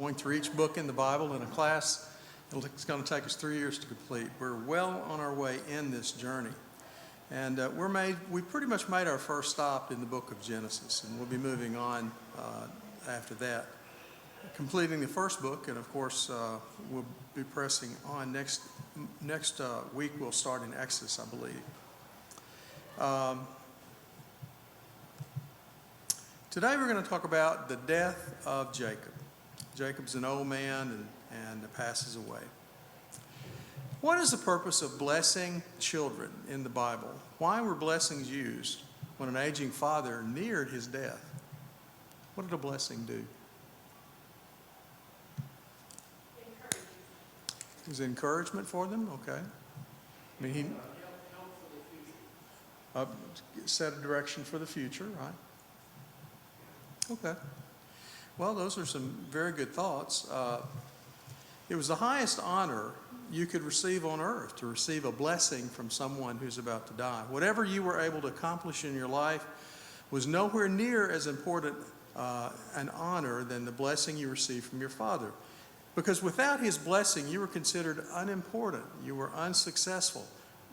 going through each book in the Bible in a class. It's going to take us 3 years to complete. We're well on our way in this journey. And we pretty much made our first stop in the book of Genesis, and we'll be moving on after that, completing the first book, and of course we'll be pressing on. Next week we'll start in Exodus, I believe. Today we're going to talk about the death of Jacob. Jacob's an old man and passes away. What is the purpose of blessing children in the Bible? Why were blessings used when an aging father neared his death? What did a blessing do? It was encouragement for them? Okay. I mean, he set a direction for the future, right? Okay. Well, those are some very good thoughts. It was the highest honor you could receive on earth, to receive a blessing from someone who's about to die. Whatever you were able to accomplish in your life was nowhere near as important an honor than the blessing you received from your father. Because without his blessing, you were considered unimportant. You were unsuccessful.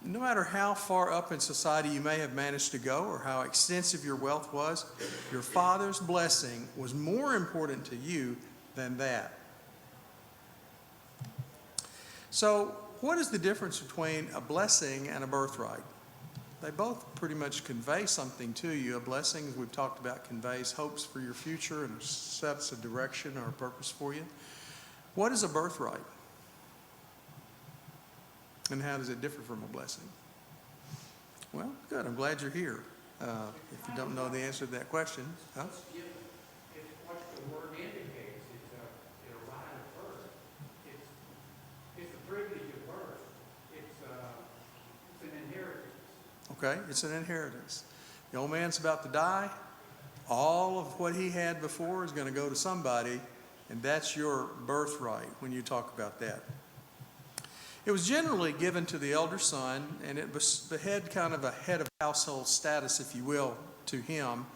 No matter how far up in society you may have managed to go or how extensive your wealth was, your father's blessing was more important to you than that. So, what is the difference between a blessing and a birthright? They both pretty much convey something to you. A blessing, as we've talked about, conveys hopes for your future and sets a direction or a purpose for you. What is a birthright? And how does it differ from a blessing? Well, good. I'm glad you're here. If you don't know the answer to that question, huh? It's what the word indicates. It's a right of birth. It's a privilege of birth. It's an inheritance. Okay, it's an inheritance. The old man's about to die. All of what he had before is going to go to somebody, and that's your birthright when you talk about that. It was generally given to the elder son, and it was the head of household status, if you will, to him,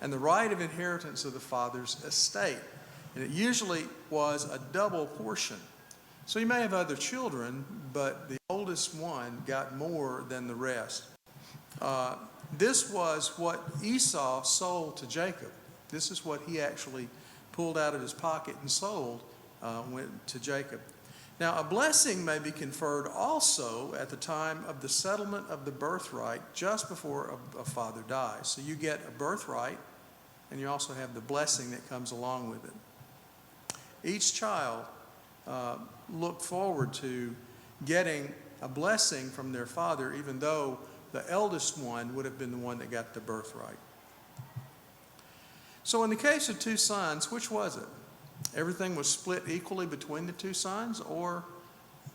and the right of inheritance of the father's estate. And it usually was a double portion. So you may have other children, but the oldest one got more than the rest. This was what Esau sold to Jacob. This is what he actually pulled out of his pocket and sold went to Jacob. Now, a blessing may be conferred also at the time of the settlement of the birthright, just before a father dies. So you get a birthright, and you also have the blessing that comes along with it. Each child looked forward to getting a blessing from their father, even though the eldest one would have been the one that got the birthright. So in the case of two sons, which was it? Everything was split equally between the two sons, or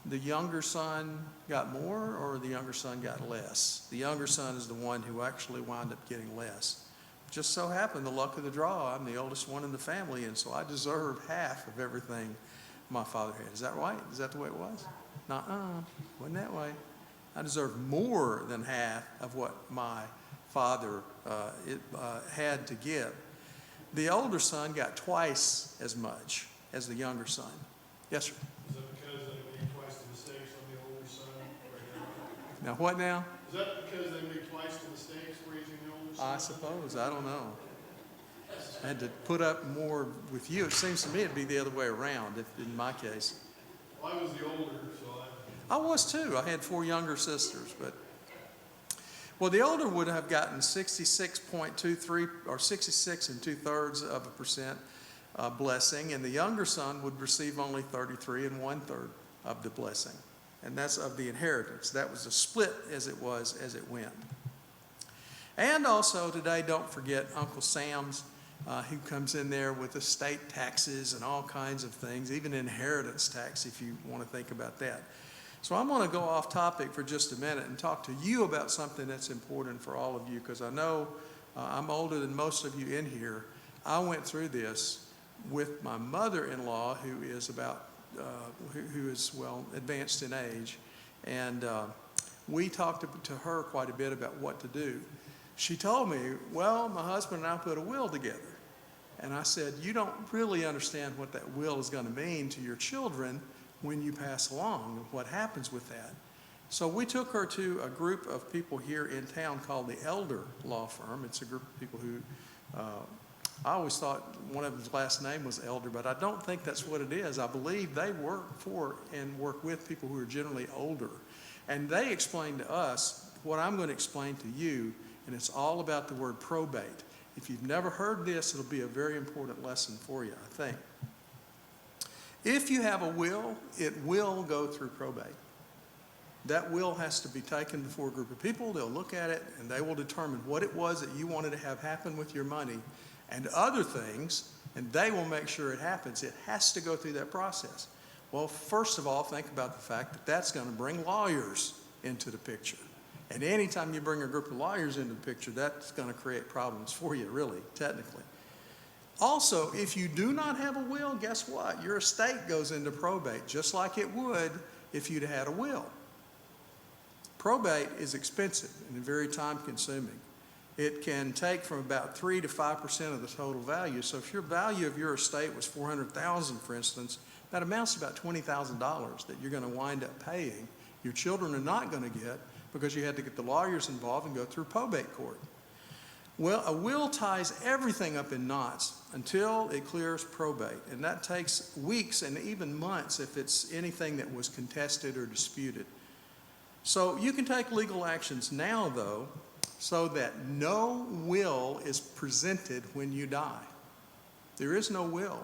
the younger son got more, or the younger son got less? The younger son is the one who actually wound up getting less. Just so happened, the luck of the draw, I'm the oldest one in the family, and so I deserve half of everything my father had. Is that right? Is that the way it was? Wasn't that way. I deserve more than half of what my father had to give. The older son got twice as much as the younger son. Yes, sir? Is that because they made twice the mistakes on the older son? Now, what now? Is that because they made twice the mistakes raising the older son? I suppose. I don't know. I had to put up more with you. It seems to me it'd be the other way around in my case. Well, I was the older, so I was too. I had 4 younger sisters, but well, the older would have gotten 66.23 or 66 2/3% blessing, and the younger son would receive only 33 1/3 of the blessing, and that's of the inheritance. That was a split as it went. And also today, don't forget Uncle Sam's, who comes in there with estate taxes and all kinds of things, even inheritance tax if you want to think about that. So I'm going to go off topic for just a minute and talk to you about something that's important for all of you, because I know I'm older than most of you in here. I went through this with my mother-in-law, who is advanced in age, and we talked to her quite a bit about what to do. She told me, well, my husband and I put a will together. And I said, you don't really understand what that will is going to mean to your children when you pass along and what happens with that. So we took her to a group of people here in town called the Elder Law Firm. It's a group of people who, I always thought one of his last name was Elder, but I don't think that's what it is. I believe they work for and work with people who are generally older. And they explained to us what I'm going to explain to you, and it's all about the word probate. If you've never heard this, it'll be a very important lesson for you, I think. If you have a will, it will go through probate. That will has to be taken before a group of people. They'll look at it, and they will determine what it was that you wanted to have happen with your money and other things, and they will make sure it happens. It has to go through that process. Well, first of all, think about the fact that that's going to bring lawyers into the picture. And anytime you bring a group of lawyers into the picture, that's going to create problems for you, really, technically. Also, if you do not have a will, guess what? Your estate goes into probate, just like it would if you'd had a will. Probate is expensive and very time-consuming. It can take from about 3 to 5% of the total value. So if your value of your estate was $400,000, for instance, that amounts to about $20,000 that you're going to wind up paying. Your children are not going to get because you had to get the lawyers involved and go through probate court. Well, a will ties everything up in knots until it clears probate, and that takes weeks and even months if it's anything that was contested or disputed. So you can take legal actions now, though, so that no will is presented when you die. There is no will.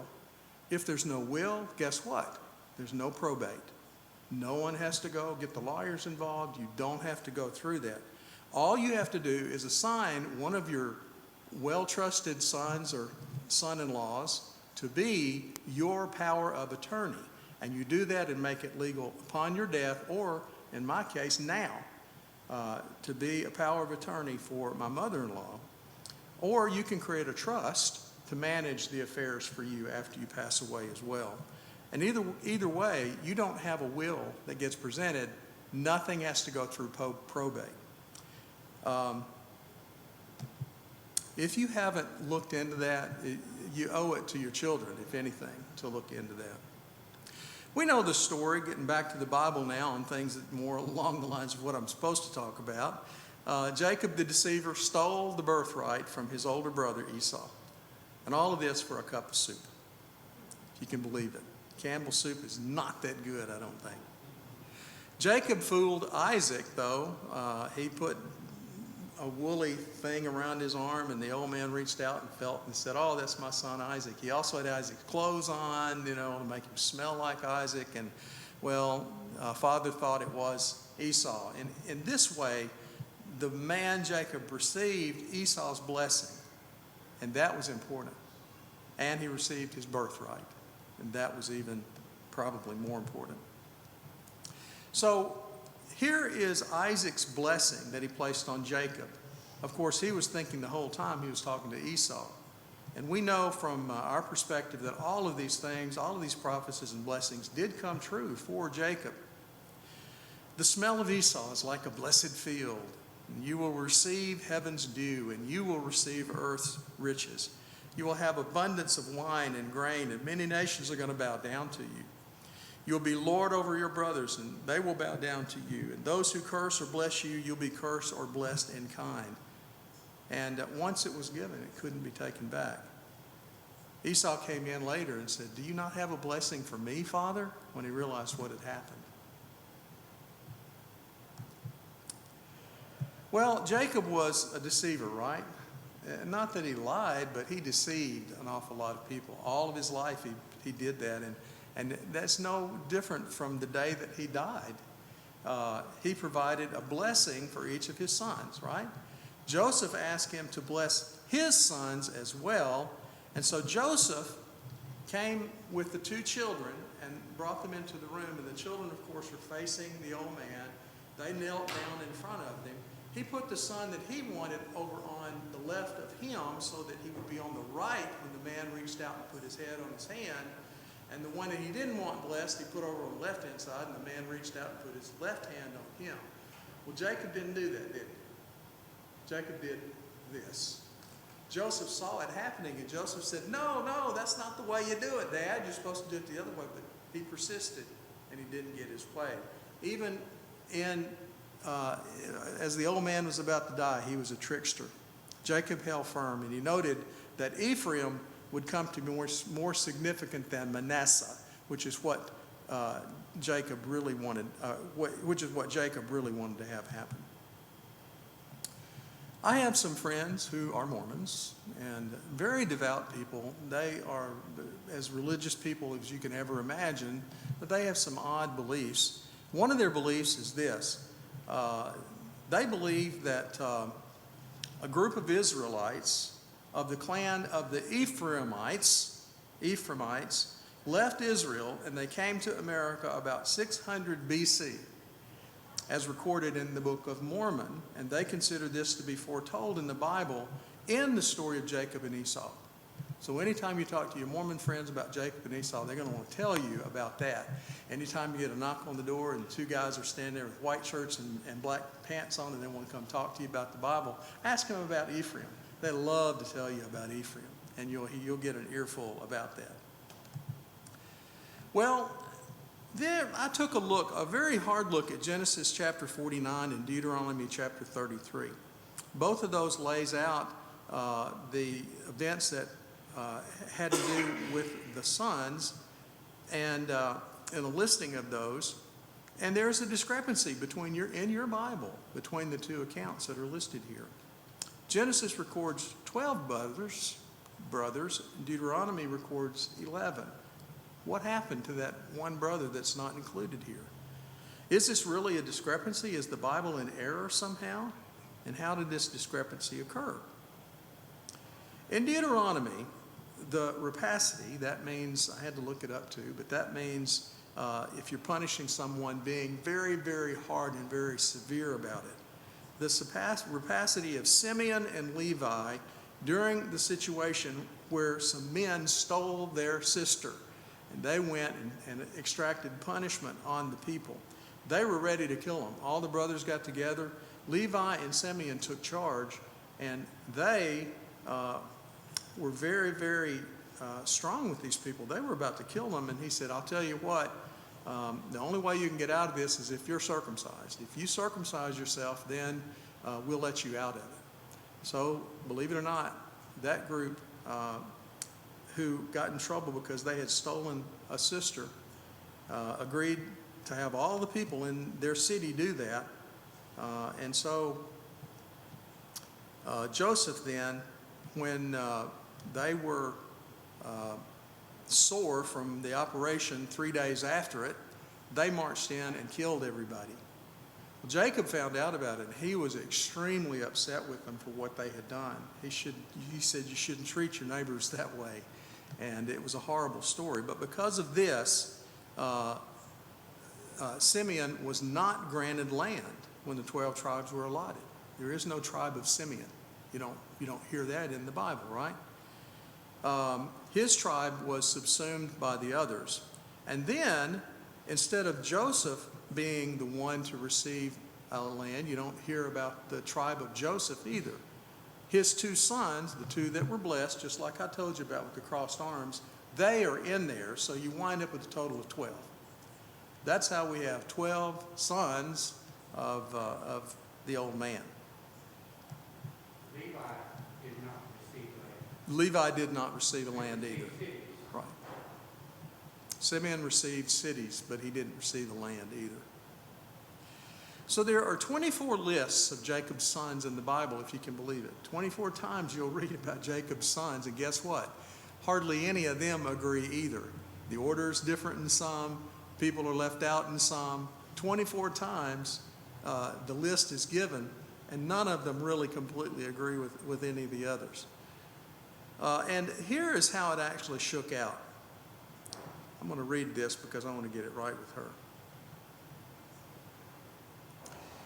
If there's no will, guess what? There's no probate. No one has to go get the lawyers involved. You don't have to go through that. All you have to do is assign one of your well-trusted sons or son-in-laws to be your power of attorney. And you do that and make it legal upon your death, or in my case now, to be a power of attorney for my mother-in-law. Or you can create a trust to manage the affairs for you after you pass away as well. And either way, you don't have a will that gets presented. Nothing has to go through probate. If you haven't looked into that, you owe it to your children, if anything, to look into that. We know the story, getting back to the Bible now and things that more along the lines of what I'm supposed to talk about. Jacob the deceiver stole the birthright from his older brother Esau. And all of this for a cup of soup. If you can believe it. Campbell's soup is not that good, I don't think. Jacob fooled Isaac, though. He put a woolly thing around his arm, and the old man reached out and felt and said, "Oh, that's my son Isaac." He also had Isaac's clothes on, to make him smell like Isaac. And, father thought it was Esau. And in this way, the man Jacob received Esau's blessing, and that was important. And he received his birthright, and that was even probably more important. So here is Isaac's blessing that he placed on Jacob. Of course, he was thinking the whole time he was talking to Esau. And we know from our perspective that all of these things, all of these prophecies and blessings did come true for Jacob. The smell of Esau is like a blessed field. And you will receive heaven's dew, and you will receive earth's riches. You will have abundance of wine and grain, and many nations are going to bow down to you. You'll be Lord over your brothers, and they will bow down to you. And those who curse or bless you, you'll be cursed or blessed in kind. And once it was given, it couldn't be taken back. Esau came in later and said, "Do you not have a blessing for me, Father?" when he realized what had happened. Well, Jacob was a deceiver, right? Not that he lied, but he deceived an awful lot of people. All of his life he did that, and that's no different from the day that he died. He provided a blessing for each of his sons, right? Joseph asked him to bless his sons as well, and so Joseph came with the two children and brought them into the room, and the children, of course, were facing the old man. They knelt down in front of them. He put the son that he wanted over on the left of him so that he would be on the right when the man reached out and put his head on his hand. And the one that he didn't want blessed, he put over on the left-hand side, and the man reached out and put his left hand on him. Well, Jacob didn't do that, did he? Jacob did this. Joseph saw it happening, and Joseph said, no, that's not the way you do it, Dad. You're supposed to do it the other way. But he persisted, and he didn't get his way. Even as the old man was about to die, he was a trickster. Jacob held firm, and he noted that Ephraim would come to be more significant than Manasseh, which is what Jacob really wanted, to have happen. I have some friends who are Mormons and very devout people. They are as religious people as you can ever imagine, but they have some odd beliefs. One of their beliefs is this. They believe that a group of Israelites of the clan of the Ephraimites, left Israel and they came to America about 600 BC, as recorded in the Book of Mormon, and they consider this to be foretold in the Bible in the story of Jacob and Esau. So anytime you talk to your Mormon friends about Jacob and Esau, they're going to want to tell you about that. Anytime you get a knock on the door and two guys are standing there with white shirts and black pants on and they want to come talk to you about the Bible, ask them about Ephraim. They love to tell you about Ephraim, and you'll get an earful about that. Well, then I took a very hard look at Genesis chapter 49 and Deuteronomy chapter 33. Both of those lays out the events that had to do with the sons and a listing of those. And there's a discrepancy in your Bible between the two accounts that are listed here. Genesis records 12 brothers. Deuteronomy records 11. What happened to that one brother that's not included here? Is this really a discrepancy? Is the Bible in error somehow? And how did this discrepancy occur? In Deuteronomy, the rapacity, that means, I had to look it up too, but that means if you're punishing someone, being very, very hard and very severe about it. The rapacity of Simeon and Levi during the situation where some men stole their sister. And they went and extracted punishment on the people. They were ready to kill them. All the brothers got together. Levi and Simeon took charge, and they were very, very strong with these people. They were about to kill them, and he said, I'll tell you what, the only way you can get out of this is if you're circumcised. If you circumcise yourself, then we'll let you out of it. So, believe it or not, that group who got in trouble because they had stolen a sister, agreed to have all the people in their city do that. And so Joseph then, when they were sore from the operation 3 days after it, they marched in and killed everybody. Well, Jacob found out about it, and he was extremely upset with them for what they had done. He said, you shouldn't treat your neighbors that way. And it was a horrible story. But because of this, Simeon was not granted land when the 12 tribes were allotted. There is no tribe of Simeon. You don't hear that in the Bible, right? His tribe was subsumed by the others. And then, instead of Joseph being the one to receive land, you don't hear about the tribe of Joseph either. His two sons, the two that were blessed, just like I told you about with the crossed arms, they are in there, so you wind up with a total of 12. That's how we have 12 sons of the old man. Levi did not receive land. Levi did not receive a land either. Cities. Right. Simeon received cities, but he didn't receive the land either. So there are 24 lists of Jacob's sons in the Bible, if you can believe it. 24 times you'll read about Jacob's sons, and guess what? Hardly any of them agree either. The order is different in some. People are left out in some. 24 times the list is given, and none of them really completely agree with any of the others. And here is how it actually shook out. I'm going to read this because I want to get it right with her.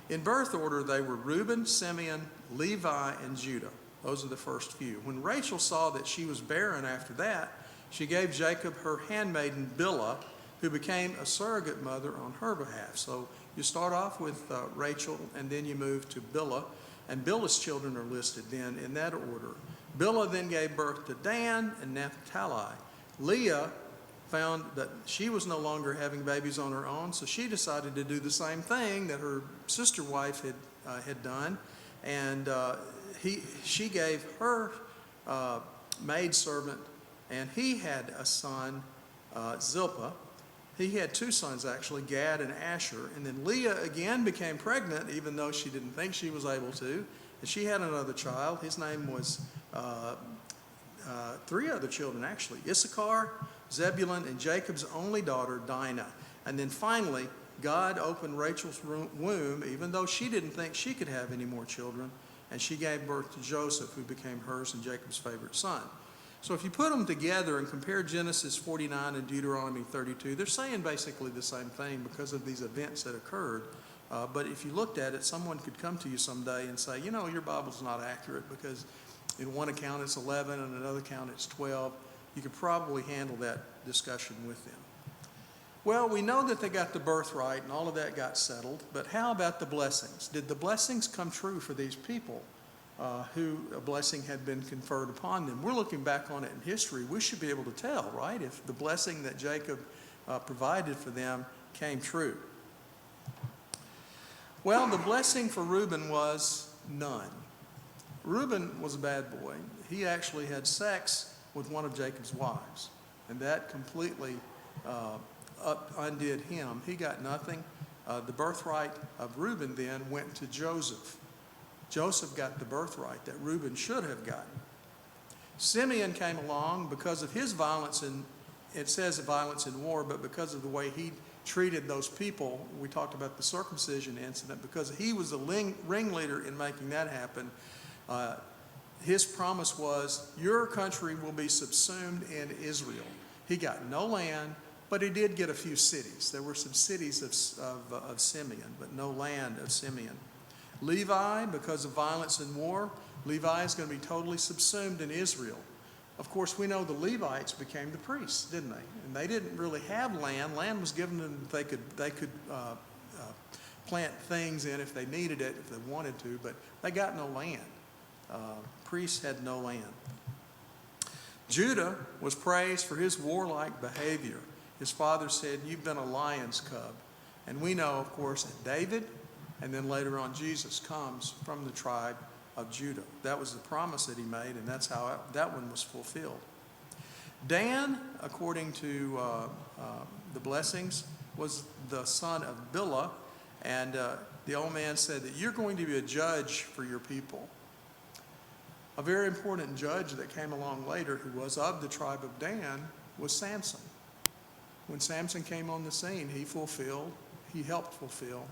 In birth order, they were Reuben, Simeon, Levi, and Judah. Those are the first few. When Rachel saw that she was barren after that, she gave Jacob her handmaiden Bilhah, who became a surrogate mother on her behalf. So you start off with Rachel, and then you move to Bilhah. And Bilhah's children are listed then in that order. Bilhah then gave birth to Dan and Naphtali. Leah found that she was no longer having babies on her own, so she decided to do the same thing that her sister wife had done, and she gave her maidservant, and he had a son, Zilpah. He had two sons, actually, Gad and Asher. And then Leah again became pregnant, even though she didn't think she was able to. And she had another child. His name was three other children, actually: Issachar, Zebulun, and Jacob's only daughter, Dinah. And then finally, God opened Rachel's womb, even though she didn't think she could have any more children. And she gave birth to Joseph, who became hers and Jacob's favorite son. So if you put them together and compare Genesis 49 and Deuteronomy 32, they're saying basically the same thing because of these events that occurred. But if you looked at it, someone could come to you someday and say, you know, your Bible's not accurate because in one account it's 11 and another account it's 12. You could probably handle that discussion with them. Well, we know that they got the birthright and all of that got settled, but how about the blessings? Did the blessings come true for these people who a blessing had been conferred upon them? We're looking back on it in history. We should be able to tell, right, if the blessing that Jacob provided for them came true. Well, the blessing for Reuben was none. Reuben was a bad boy. He actually had sex with one of Jacob's wives, and that completely undid him. He got nothing. The birthright of Reuben then went to Joseph. Joseph got the birthright that Reuben should have gotten. Simeon came along because of his violence, and it says violence in war, but because of the way he treated those people. We talked about the circumcision incident. Because he was the ringleader in making that happen, his promise was, your country will be subsumed in Israel. He got no land, but he did get a few cities. There were some cities of Simeon, but no land of Simeon. Levi, because of violence and war, Levi is going to be totally subsumed in Israel. Of course, we know the Levites became the priests, didn't they? And they didn't really have land. Land was given to them. They could plant things in if they needed it, if they wanted to, but they got no land. Priests had no land. Judah was praised for his warlike behavior. His father said, you've been a lion's cub. And we know, of course, that David and then later on Jesus comes from the tribe of Judah. That was the promise that he made, and that's how that one was fulfilled. Dan, according to the blessings, was the son of Bilhah, and the old man said that you're going to be a judge for your people. A very important judge that came along later, who was of the tribe of Dan, was Samson. When Samson came on the scene, he helped fulfill.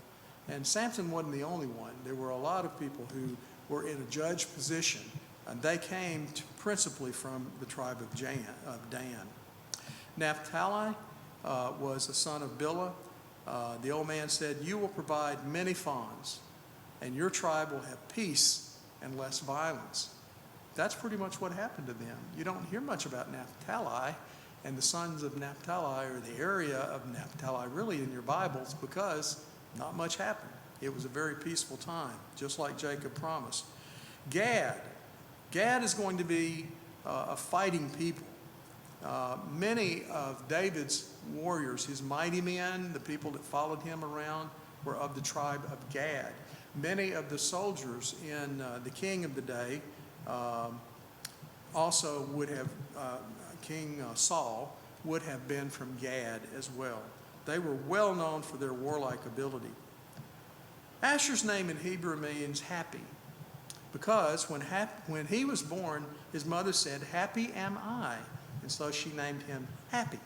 And Samson wasn't the only one. There were a lot of people who were in a judge position, and they came principally from the tribe of Dan. Naphtali was a son of Bilhah. The old man said, you will provide many fawns, and your tribe will have peace and less violence. That's pretty much what happened to them. You don't hear much about Naphtali and the sons of Naphtali, or the area of Naphtali, really in your Bibles, because not much happened. It was a very peaceful time, just like Jacob promised. Gad is going to be a fighting people. Many of David's warriors, his mighty men, the people that followed him around, were of the tribe of Gad. Many of the soldiers in the king of the day also would have, King Saul would have been from Gad as well. They were well known for their warlike ability. Asher's name in Hebrew means happy, because when he was born, his mother said, happy am I, and so she named him Happy.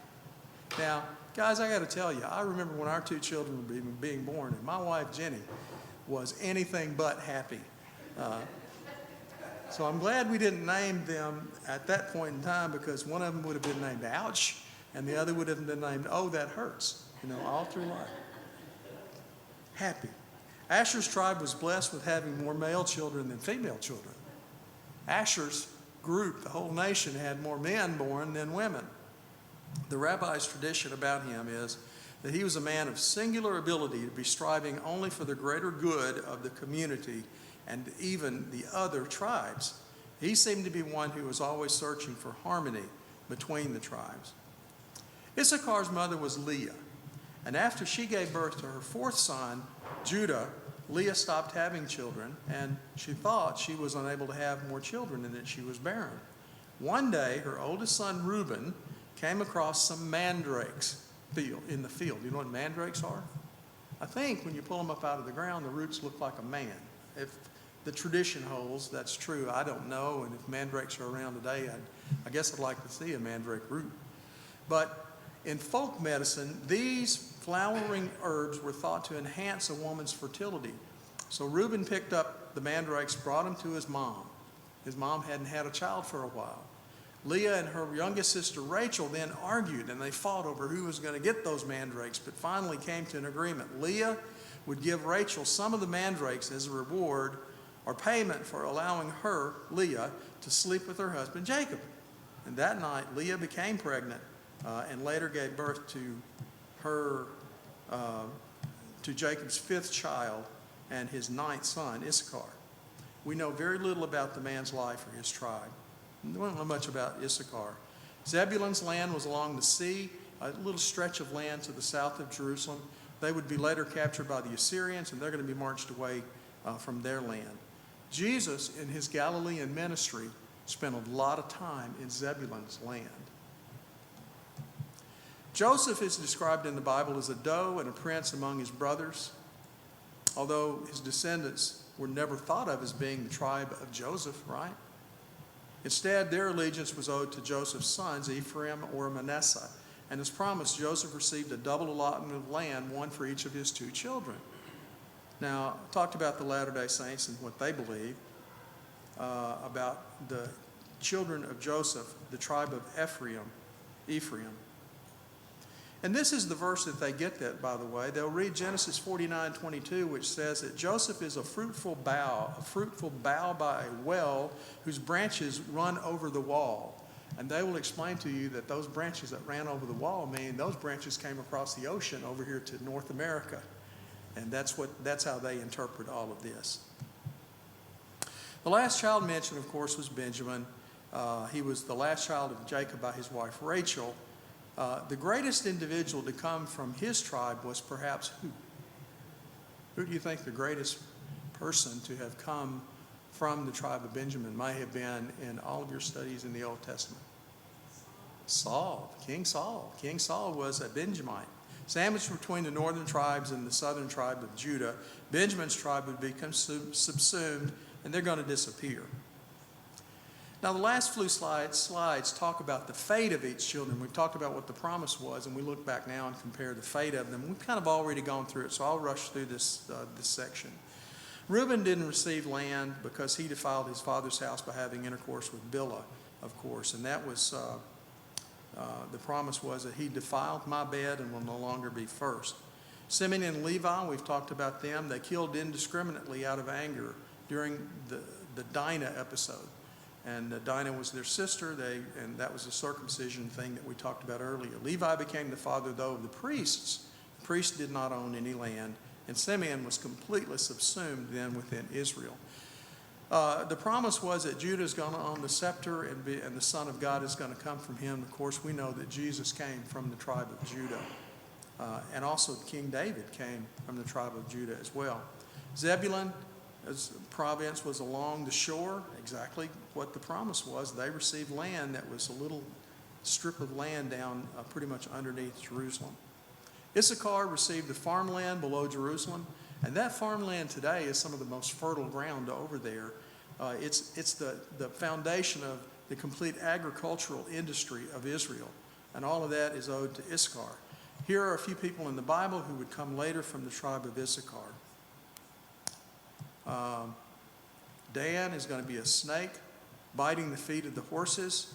Now, guys, I got to tell you, I remember when our two children were being born, and my wife, Jenny, was anything but happy. So I'm glad we didn't name them at that point in time, because one of them would have been named Ouch, and the other would have been named Oh, That Hurts, all through life. Happy. Asher's tribe was blessed with having more male children than female children. Asher's group, the whole nation, had more men born than women. The rabbi's tradition about him is that he was a man of singular ability to be striving only for the greater good of the community and even the other tribes. He seemed to be one who was always searching for harmony between the tribes. Issachar's mother was Leah, and after she gave birth to her fourth son, Judah, Leah stopped having children, and she thought she was unable to have more children and that she was barren. One day, her oldest son, Reuben, came across some mandrakes in the field. You know what mandrakes are? I think when you pull them up out of the ground, the roots look like a man. If the tradition holds, that's true. I don't know, and if mandrakes are around today, I guess I'd like to see a mandrake root. But in folk medicine, these flowering herbs were thought to enhance a woman's fertility. So Reuben picked up the mandrakes, brought them to his mom. His mom hadn't had a child for a while. Leah and her youngest sister Rachel then argued, and they fought over who was going to get those mandrakes, but finally came to an agreement. Leah would give Rachel some of the mandrakes as a reward or payment for allowing her, Leah, to sleep with her husband Jacob. And that night, Leah became pregnant and later gave birth to Jacob's fifth child and his ninth son, Issachar. We know very little about the man's life or his tribe. We don't know much about Issachar. Zebulun's land was along the sea, a little stretch of land to the south of Jerusalem. They would be later captured by the Assyrians, and they're going to be marched away from their land. Jesus, in his Galilean ministry, spent a lot of time in Zebulun's land. Joseph is described in the Bible as a doe and a prince among his brothers, although his descendants were never thought of as being the tribe of Joseph, right? Instead, their allegiance was owed to Joseph's sons, Ephraim or Manasseh. And as promised, Joseph received a double allotment of land, one for each of his two children. Now, I talked about the Latter-day Saints and what they believe about the children of Joseph, the tribe of Ephraim. And this is the verse that they get that, by the way. They'll read Genesis 49:22, which says that Joseph is a fruitful bough by a well whose branches run over the wall. And they will explain to you that those branches that ran over the wall mean those branches came across the ocean over here to North America. And that's how they interpret all of this. The last child mentioned, of course, was Benjamin. He was the last child of Jacob by his wife Rachel. The greatest individual to come from his tribe was perhaps who? Who do you think the greatest person to have come from the tribe of Benjamin may have been in all of your studies in the Old Testament? Saul, King Saul. King Saul was a Benjamite. Sandwiched between the northern tribes and the southern tribe of Judah, Benjamin's tribe would become subsumed, and they're going to disappear. Now, the last few slides talk about the fate of each children. We've talked about what the promise was, and we look back now and compare the fate of them. We've kind of already gone through it, so I'll rush through this section. Reuben didn't receive land because he defiled his father's house by having intercourse with Bilhah, of course, and that was the promise was that he defiled my bed and will no longer be first. Simeon and Levi, we've talked about them. They killed indiscriminately out of anger during the Dinah episode. And Dinah was their sister, and that was the circumcision thing that we talked about earlier. Levi became the father, though, of the priests. The priests did not own any land, and Simeon was completely subsumed then within Israel. The promise was that Judah is going to own the scepter, and the Son of God is going to come from him. Of course, we know that Jesus came from the tribe of Judah, and also King David came from the tribe of Judah as well. Zebulun, as province, was along the shore, exactly what the promise was. They received land that was a little strip of land down pretty much underneath Jerusalem. Issachar received the farmland below Jerusalem, and that farmland today is some of the most fertile ground over there. It's the foundation of the complete agricultural industry of Israel, and all of that is owed to Issachar. Here are a few people in the Bible who would come later from the tribe of Issachar. Dan is going to be a snake biting the feet of the horses.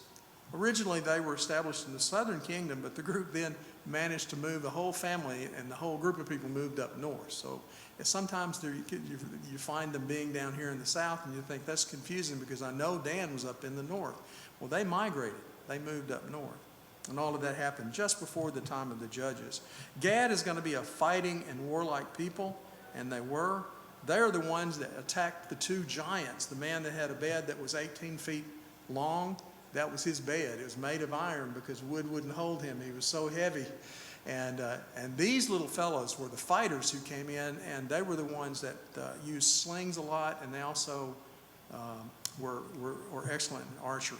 Originally, they were established in the southern kingdom, but the group then managed to move the whole family, and the whole group of people moved up north. So sometimes you find them being down here in the south, and you think that's confusing because I know Dan was up in the north. Well, they migrated. They moved up north. And all of that happened just before the time of the judges. Gad is going to be a fighting and warlike people, and they were. They're the ones that attacked the two giants. The man that had a bed that was 18 feet long, that was his bed. It was made of iron because wood wouldn't hold him. He was so heavy. And these little fellows were the fighters who came in, and they were the ones that used slings a lot, and they also were excellent in archery.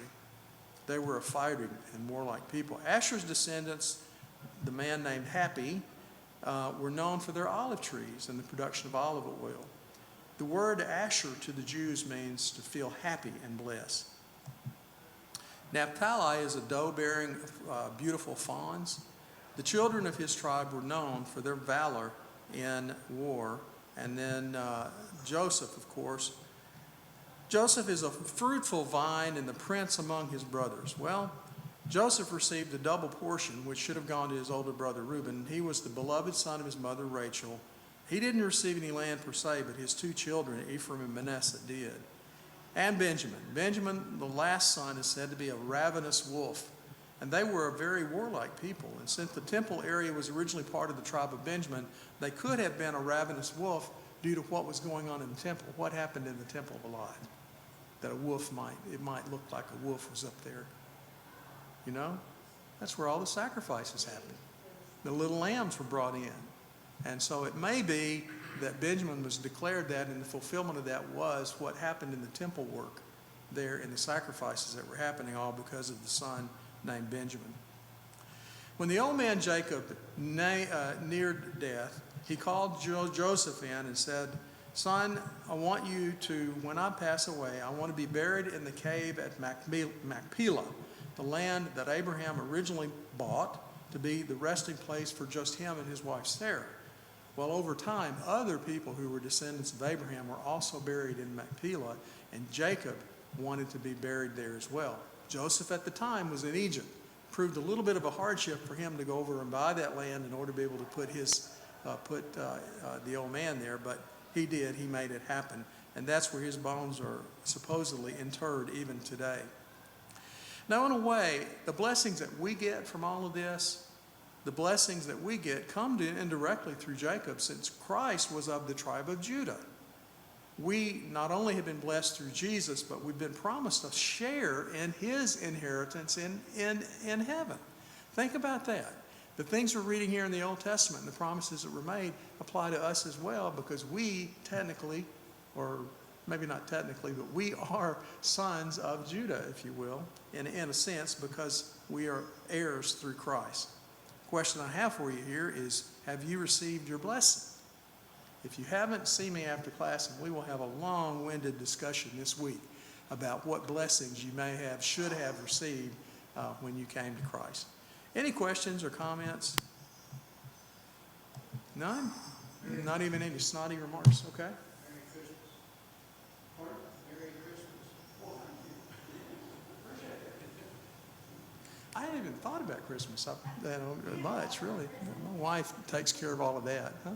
They were a fighting and warlike people. Asher's descendants, the man named Happy, were known for their olive trees and the production of olive oil. The word Asher to the Jews means to feel happy and blessed. Naphtali is a doe bearing beautiful fawns. The children of his tribe were known for their valor in war. And then Joseph, of course. Joseph is a fruitful vine and the prince among his brothers. Well, Joseph received a double portion, which should have gone to his older brother Reuben. He was the beloved son of his mother Rachel. He didn't receive any land per se, but his two children, Ephraim and Manasseh, did. And Benjamin. Benjamin, the last son, is said to be a ravenous wolf. And they were a very warlike people. And since the temple area was originally part of the tribe of Benjamin, they could have been a ravenous wolf due to what was going on in the temple. What happened in the temple a lot? That a wolf might look like a wolf was up there. You know? That's where all the sacrifices happened. The little lambs were brought in. And so it may be that Benjamin was declared that, and the fulfillment of that was what happened in the temple work there in the sacrifices that were happening, all because of the son named Benjamin. When the old man Jacob neared death, he called Joseph in and said, "Son, I want you to, when I pass away, I want to be buried in the cave at Machpelah, the land that Abraham originally bought to be the resting place for just him and his wife Sarah." Well, over time, other people who were descendants of Abraham were also buried in Machpelah, and Jacob wanted to be buried there as well. Joseph at the time was in Egypt. Proved a little bit of a hardship for him to go over and buy that land in order to be able to put the old man there, but he did. He made it happen, and that's where his bones are supposedly interred even today. Now, in a way, the blessings that we get from all of this, the blessings that we get come indirectly through Jacob, since Christ was of the tribe of Judah. We not only have been blessed through Jesus, but we've been promised a share in his inheritance in heaven. Think about that. The things we're reading here in the Old Testament and the promises that were made apply to us as well, because we technically, or maybe not technically, but we are sons of Judah, if you will, in a sense, because we are heirs through Christ. The question I have for you here is, have you received your blessing? If you haven't, see me after class, and we will have a long-winded discussion this week about what blessings you may have, should have received when you came to Christ. Any questions or comments? None? Not even any snotty remarks? Okay. Merry Christmas. Pardon? Merry Christmas. Well, I hadn't even thought about Christmas much, really. My wife takes care of all of that. Huh?